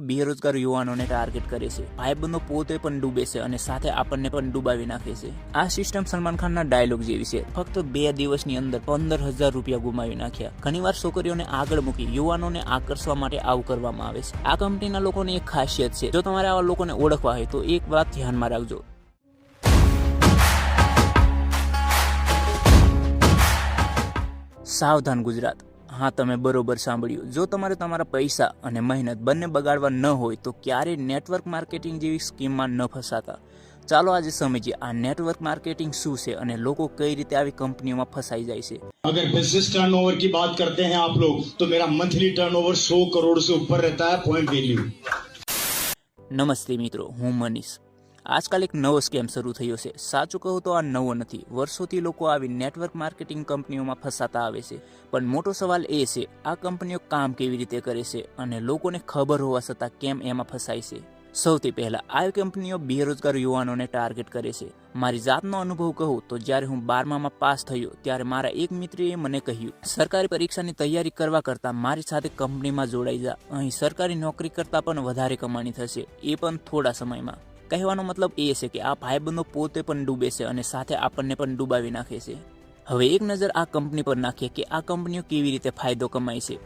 બેરોજગાર યુવાનોને ટાર્ગેટ કરે છે। ભાઈબંધો પોતે પણ ડૂબે છે અને સાથે આપણને પણ ડૂબાવી નાખે છે। આ સિસ્ટમ સલમાન ખાનના ડાયલોગ જેવી છે। ફક્ત 2 દિવસની અંદર 15,000 રૂપિયા ગુમાવી નાખ્યા। ઘણીવાર છોકરીઓને આગળ મૂકી યુવાનોને આકર્ષવા માટે આવું કરવામાં આવે છે। આ કંપનીના લોકોની એક ખાસિયત છે। જો તમારે આવા લોકોને ઓળખવા હોય તો એક વાત ધ્યાનમાં રાખજો। સાવધાન ગુજરાત। હા, તમે બરોબર સાંભળ્યું। જો તમારે તમારા પૈસા અને મહેનત બંને બગાડવા ન હોય તો ક્યારેય નેટવર્ક માર્કેટિંગ જેવી સ્કીમમાં ન ફસાતા। ચાલો આજે સમજીએ આ નેટવર્ક માર્કેટિંગ શું છે અને લોકો કઈ રીતે આવી કંપનીઓમાં ફસાઈ જાય છે। अगर बिजनेस टर्नओवर की बात करते हैं आप लोग तो मेरा मंथली टर्नओवर 100 करोड़ से ऊपर रहता है पॉइंट वैल्यू। નમસ્તે મિત્રો, હું મનીષ। આજકાલ એક નવો સ્કેમ શરૂ થયો છે। સાચું કહું તો આ નવો નથી, વર્ષોથી લોકો આવી નેટવર્ક માર્કેટિંગ કંપનીઓમાં ફસાતા આવે છે। પણ મોટો સવાલ એ છે, આ કંપનીઓ કામ કેવી રીતે કરે છે અને લોકોને ખબર હોવા છતાં કેમ એમાં ફસાય છે। સૌથી પહેલા આ કંપનીઓ બેરોજગાર યુવાનોને ટાર્ગેટ કરે છે। મારી જાતનો અનુભવ કહું તો જ્યારે હું 12મામાં પાસ થયો ત્યારે મારા એક મિત્રએ મને કહ્યું, સરકારી પરીક્ષાની તૈયારી કરવા કરતાં મારી સાથે કંપનીમાં જોડાઈ જા, અહીં સરકારી નોકરી કરતાં પણ વધારે કમાણી થશે, એ પણ થોડા સમયમાં। કહેવાનો મતલબ એ છે કે આ ભાઈબંધો પોતે પણ ડૂબે છે અને સાથે આપણને પણ ડૂબાવી નાખે છે। હવે એક નજર આ કંપની પર નાખીએ કે આ કંપનીઓ કેવી રીતે ફાયદો કમાય છે।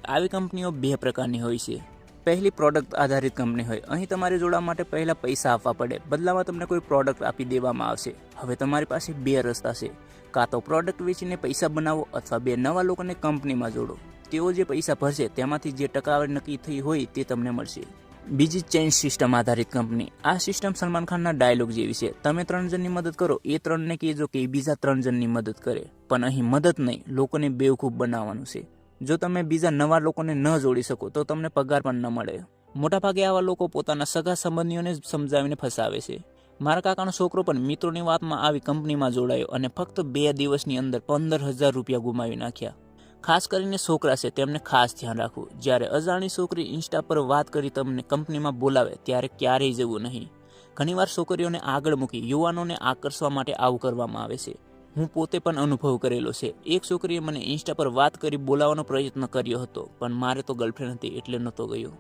આવી કંપનીઓ 2 પ્રકારની હોય છે। પહેલી પ્રોડક્ટ આધારિત કંપની હોય। અહીં તમારે જોડવા માટે પહેલા પૈસા આપવા પડે, બદલામાં તમને કોઈ પ્રોડક્ટ આપી દેવામાં આવશે। હવે તમારી પાસે 2 રસ્તા છે, કાં તો પ્રોડક્ટ વેચીને પૈસા બનાવો અથવા 2 નવા લોકોને કંપનીમાં જોડો। તેઓ જે પૈસા ભરશે તેમાંથી જે ટકાવારી નક્કી થઈ હોય તે તમને મળશે। બીજી ચેઇન સિસ્ટમ આધારિત કંપની। આ સિસ્ટમ સલમાન ખાનના ડાયલોગ જેવી છે, તમે 3 જણની મદદ કરો, એ 3ને કહેજો કે બીજા 3 જણની મદદ કરે। પણ અહીં મદદ નહીં, લોકોને બેવકૂફ બનાવવાનું છે। જો તમે બીજા નવા લોકોને ન જોડી શકો તો તમને પગાર પણ ન મળે। મોટાભાગે આવા લોકો પોતાના સગા સંબંધીઓને સમજાવીને ફસાવે છે। મારા કાકાનો છોકરો પણ મિત્રોની વાતમાં આવી કંપનીમાં જોડાયો અને ફક્ત 2 દિવસની અંદર 15,000 રૂપિયા ગુમાવી નાખ્યા। ખાસ કરીને છોકરા છે તેમને ખાસ ધ્યાન રાખવું, જ્યારે અજાણી છોકરી ઇન્સ્ટા પર વાત કરી તમને કંપનીમાં બોલાવે ત્યારે ક્યારેય જવું નહીં। ઘણીવાર છોકરીઓને આગળ મૂકી યુવાનોને આકર્ષવા માટે આવું કરવામાં આવે છે। હું પોતે પણ અનુભવ કરેલો છે। એક છોકરીએ મને ઇન્સ્ટા પર વાત કરી બોલાવવાનો પ્રયત્ન કર્યો હતો, પણ મારે તો ગર્લફ્રેન્ડ હતી એટલે નહોતો ગયો।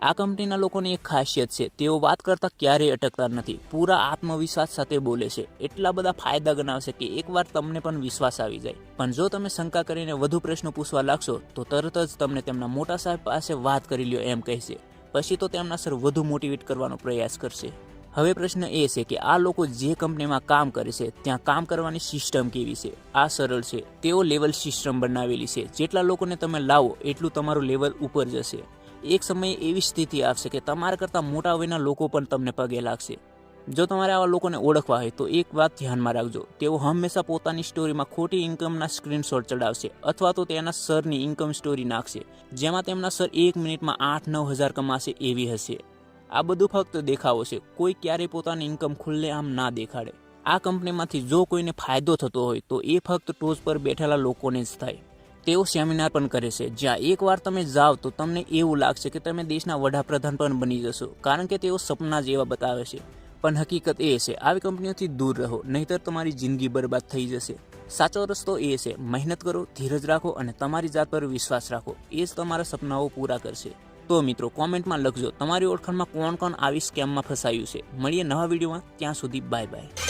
આ કંપનીના લોકોની એક ખાસિયત છે, તેઓ વાત કરતા ક્યારેય અટકતા નથી, પૂરા આત્મવિશ્વાસ સાથે બોલે છે, એટલા બધા ફાયદા ગણાવશે કે એકવાર તમને પણ વિશ્વાસ આવી જાય। પણ જો તમે શંકા કરીને વધુ પ્રશ્નો પૂછવા લાગશો તો તરત જ તમને તેમના મોટા સાહેબ પાસે વાત કરી લ્યો એમ કહેશે। પછી તો તેમના સર વધુ મોટિવેટ કરવાનો પ્રયાસ કરશે। હવે પ્રશ્ન એ છે કે આ લોકો જે કંપનીમાં કામ કરે છે ત્યાં કામ કરવાની સિસ્ટમ કેવી છે। આ સરળ છે, તેઓ લેવલ સિસ્ટમ બનાવેલી છે, જેટલા લોકોને તમે લાવો એટલું તમારું લેવલ ઉપર જશે। એક સમયે એવી સ્થિતિ આવશે કે તમારા કરતાં મોટા વયના લોકો પણ તમને પગે લાગશે। જો તમારે આવા લોકોને ઓળખવા હોય તો એક વાત ધ્યાનમાં રાખજો, તેઓ હંમેશા પોતાની સ્ટોરીમાં ખોટી ઇન્કમના સ્ક્રીનશોટ ચડાવશે અથવા તો તેના સરની ઇન્કમ સ્ટોરી નાખશે, જેમાં તેમના સર 1 મિનિટમાં 8-9 હજાર કમાશે એવી હશે। આ બધું ફક્ત દેખાવો છે, કોઈ ક્યારેય પોતાની ઇન્કમ ખુલ્લેઆમ ના દેખાડે। આ કંપનીમાંથી જો કોઈને ફાયદો થતો હોય તો એ ફક્ત ટોચ પર બેઠેલા લોકોને જ થાય। તેઓ સેમિનાર પણ કરે છે, જ્યાં એકવાર તમે જાઓ તો તમને એવું લાગશે કે તમે દેશના વડાપ્રધાન પણ બની જશો, કારણ કે તેઓ સપના જેવા બતાવે છે। પણ હકીકત એ છે, આવી કંપનીઓથી દૂર રહો, નહીંતર તમારી જિંદગી બરબાદ થઈ જશે। સાચો રસ્તો એ છે, મહેનત કરો, ધીરજ રાખો અને તમારી જાત પર વિશ્વાસ રાખો, એ જ તમારા સપનાઓ પૂરા કરશે। તો મિત્રો, કોમેન્ટમાં લખજો તમારી ઓળખાણમાં કોણ આવી સ્કેમમાં ફસાયું છે। મળીએ નવા વિડીયોમાં, ત્યાં સુધી બાય બાય।